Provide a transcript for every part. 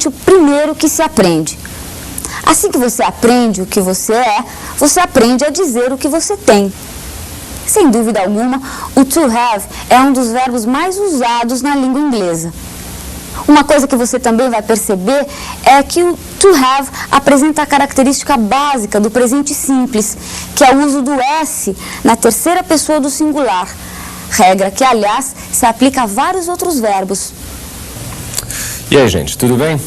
o primeiro que se aprende. Assim que você aprende o que você é, você aprende a dizer o que você tem. Sem dúvida alguma, o to have é um dos verbos mais usados na língua inglesa. Uma coisa que você também vai perceber é que o to have apresenta a característica básica do presente simples, que é o uso do S na terceira pessoa do singular, regra que, aliás, se aplica a vários outros verbos. E aí, gente, tudo bem?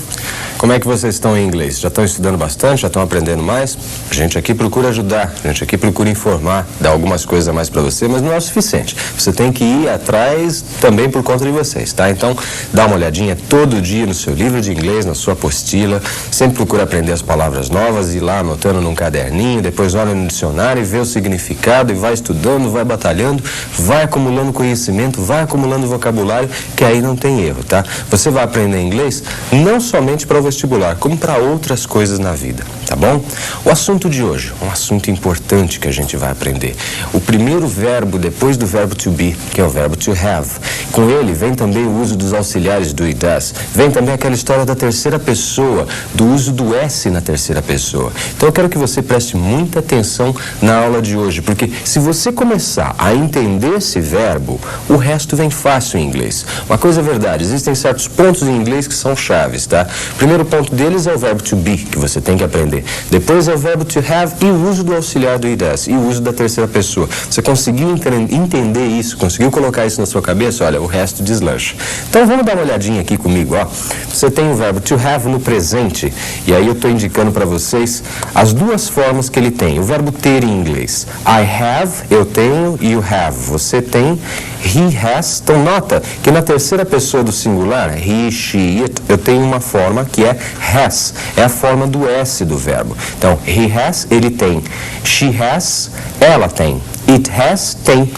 Como é que vocês estão em inglês? Já estão estudando bastante? Já estão aprendendo mais? A gente aqui procura ajudar, a gente aqui procura informar, dar algumas coisas a mais para você, mas não é o suficiente. Você tem que ir atrás também por conta de vocês, tá? Então, dá uma olhadinha todo dia no seu livro de inglês, na sua apostila. Sempre procura aprender as palavras novas, ir lá anotando num caderninho, depois olha no dicionário e vê o significado e vai estudando, vai batalhando, vai acumulando conhecimento, vai acumulando vocabulário, que aí não tem erro, tá? Você vai aprender inglês não somente para vestibular, como para outras coisas na vida, tá bom? O assunto de hoje, um assunto importante que a gente vai aprender. O primeiro verbo depois do verbo to be, que é o verbo to have. Com ele vem também o uso dos auxiliares do e das. Vem também aquela história da terceira pessoa, do uso do S na terceira pessoa. Então eu quero que você preste muita atenção na aula de hoje, porque se você começar a entender esse verbo, o resto vem fácil em inglês. Uma coisa é verdade, existem certos pontos em inglês que são chaves, tá? Primeiro ponto deles é o verbo to be, que você tem que aprender. Depois é o verbo to have e o uso do auxiliar do it does, e o uso da terceira pessoa. Você conseguiu entender isso, conseguiu colocar isso na sua cabeça? Olha, o resto deslancha. Então vamos dar uma olhadinha aqui comigo, ó. Você tem o verbo to have no presente, e aí eu estou indicando para vocês as duas formas que ele tem. O verbo ter em inglês. I have, eu tenho, e you have, você tem. He has, então nota que na terceira pessoa do singular, he, she, it, eu tenho uma forma que é has, é a forma do S do verbo. Então, he has, ele tem. She has, ela tem. It has, tem.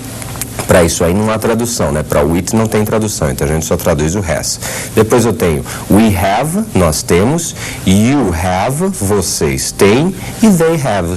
Para isso aí não há tradução, né? Para o it não tem tradução, então a gente só traduz o has. Depois eu tenho we have, nós temos, you have, vocês têm, e they have,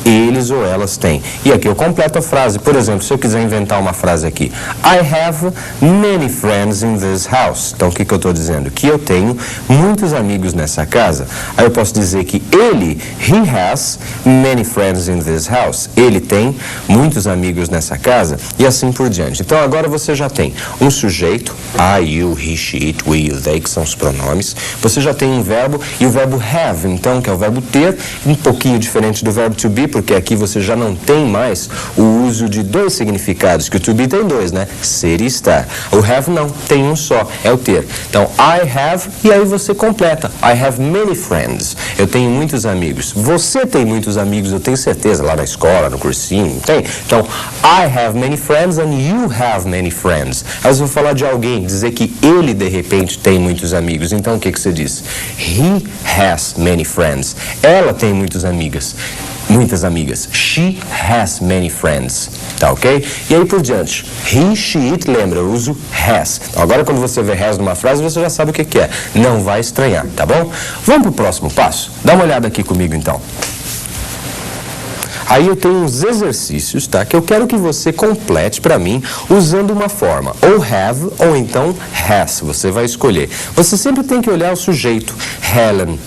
eles ou elas têm. E aqui eu completo a frase. Por exemplo, se eu quiser inventar uma frase aqui, I have many friends in this house. Então o que eu estou dizendo? Que eu tenho muitos amigos nessa casa. Aí eu posso dizer que ele, he has many friends in this house. Ele tem muitos amigos nessa casa, e assim por diante. Então agora você já tem um sujeito, I, you, he, she, it, we, you, they, que são os pronomes. Você já tem um verbo e o verbo have, então, que é o verbo ter, um pouquinho diferente do verbo to be, porque aqui você já não tem mais o uso de dois significados, que o to be tem dois, né? Ser e estar. O have não, tem um só, é o ter. Então, I have, e aí você completa. I have many friends. Eu tenho muitos amigos. Você tem muitos amigos, eu tenho certeza, lá na escola, no cursinho, tem? Então, I have many friends and you have many friends. Aí você vai falar de alguém, dizer que ele de repente tem muitos amigos. Então o que você diz? He has many friends. Ela tem muitas amigas. She has many friends. Tá ok? E aí por diante. He, she, it, lembra, eu uso has. Então, agora quando você vê has numa frase, você já sabe o que é. Não vai estranhar, tá bom? Vamos pro próximo passo? Dá uma olhada aqui comigo então. Aí eu tenho uns exercícios, tá? Que eu quero que você complete para mim usando uma forma, ou have, ou então has. Você vai escolher. Você sempre tem que olhar o sujeito. Helen.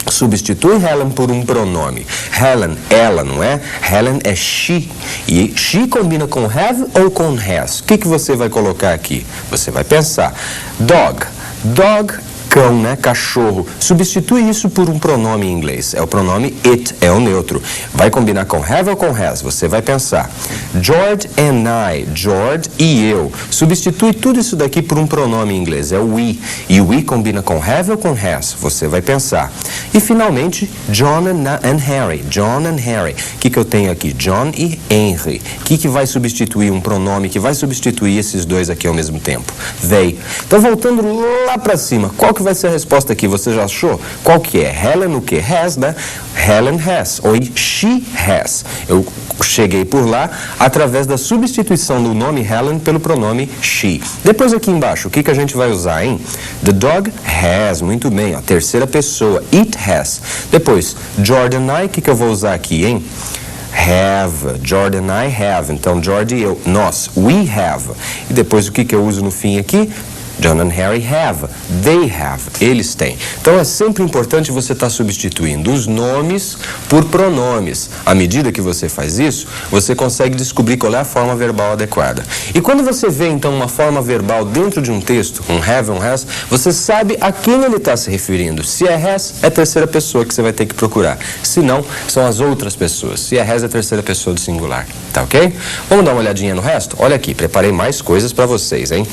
Substitui Helen por um pronome. Helen, ela, não é? Helen é she. E she combina com have ou com has? O que você vai colocar aqui? Você vai pensar. Dog. Dog, cão, né? Cachorro. Substitui isso por um pronome em inglês. É o pronome it, é o neutro. Vai combinar com have ou com has? Você vai pensar. George and I. George e eu. Substitui tudo isso daqui por um pronome em inglês. É o we. E o we combina com have ou com has? Você vai pensar. E finalmente, John and Harry. John and Harry. O que eu tenho aqui? John e Henry. O que vai substituir um pronome que vai substituir esses dois aqui ao mesmo tempo? They. Então, voltando lá para cima, qual que vai ser a resposta aqui? Você já achou? Qual que é? Helen o que? Has, né? Helen has. Ou she has. Eu cheguei por lá através da substituição do nome Helen pelo pronome she. Depois aqui embaixo, o que a gente vai usar, hein? The dog has. Muito bem, ó. Terceira pessoa. It has. Depois, George and I. O que eu vou usar aqui, hein? Have. George and I have. Então, George e eu. Nós. We have. E depois, o que eu uso no fim aqui? John and Harry have. They have. Eles têm. Então é sempre importante você estar substituindo os nomes por pronomes. À medida que você faz isso, você consegue descobrir qual é a forma verbal adequada. E quando você vê então uma forma verbal dentro de um texto, um have, um has, você sabe a quem ele está se referindo. Se é has, é a terceira pessoa que você vai ter que procurar. Se não, são as outras pessoas. Se é has, é a terceira pessoa do singular. Tá ok? Vamos dar uma olhadinha no resto? Olha aqui, preparei mais coisas para vocês, hein?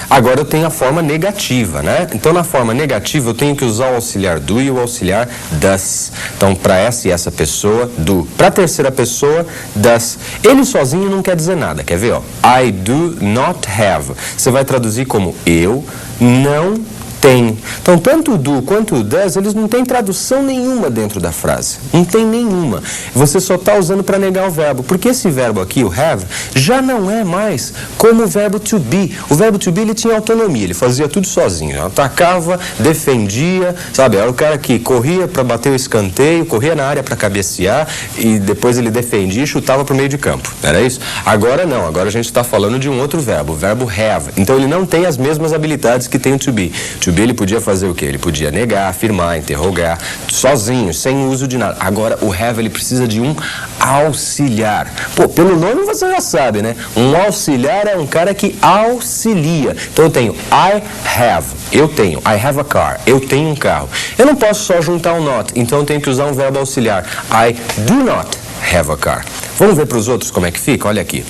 Agora eu tenho a forma negativa, né? Então, na forma negativa, eu tenho que usar o auxiliar do e o auxiliar does. Então, para essa e essa pessoa, do. Para a terceira pessoa, does. Ele sozinho não quer dizer nada. Quer ver, ó? I do not have. Você vai traduzir como eu não tenho. Então, tanto o do quanto o does, eles não têm tradução nenhuma dentro da frase. Não tem nenhuma. Você só está usando para negar o verbo. Porque esse verbo aqui, o have, já não é mais como o verbo to be. O verbo to be, ele tinha autonomia. Ele fazia tudo sozinho. Ele atacava, defendia, sabe? Era o cara que corria para bater o escanteio, corria na área para cabecear e depois ele defendia e chutava para o meio de campo. Era isso? Agora não. Agora a gente está falando de um outro verbo, o verbo have. Então, ele não tem as mesmas habilidades que tem o to be. To be, ele podia fazer o quê? Ele podia negar, afirmar, interrogar, sozinho, sem uso de nada. Agora, o have, ele precisa de um auxiliar. Pô, pelo nome você já sabe, né? Um auxiliar é um cara que auxilia. Então, eu tenho I have, eu tenho. I have a car, eu tenho um carro. Eu não posso só juntar um not, então eu tenho que usar um verbo auxiliar. I do not have a car. Vamos ver para os outros como é que fica? Olha aqui.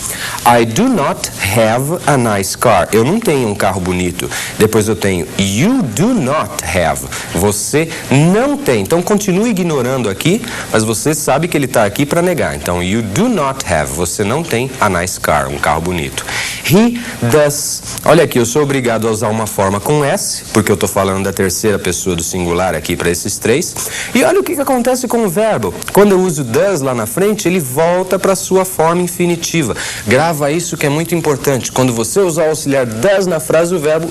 I do not have a nice car. Eu não tenho um carro bonito. Depois eu tenho you do not have. Você não tem. Então continue ignorando aqui, mas você sabe que ele está aqui para negar. Então you do not have. Você não tem a nice car, um carro bonito. He does. Olha aqui, eu sou obrigado a usar uma forma com S, porque eu estou falando da terceira pessoa do singular aqui para esses três. E olha o que acontece com o verbo. Quando eu uso does lá na frente, ele volta para a sua forma infinitiva. Grava isso que é muito importante. Quando você usar o auxiliar does na frase, o verbo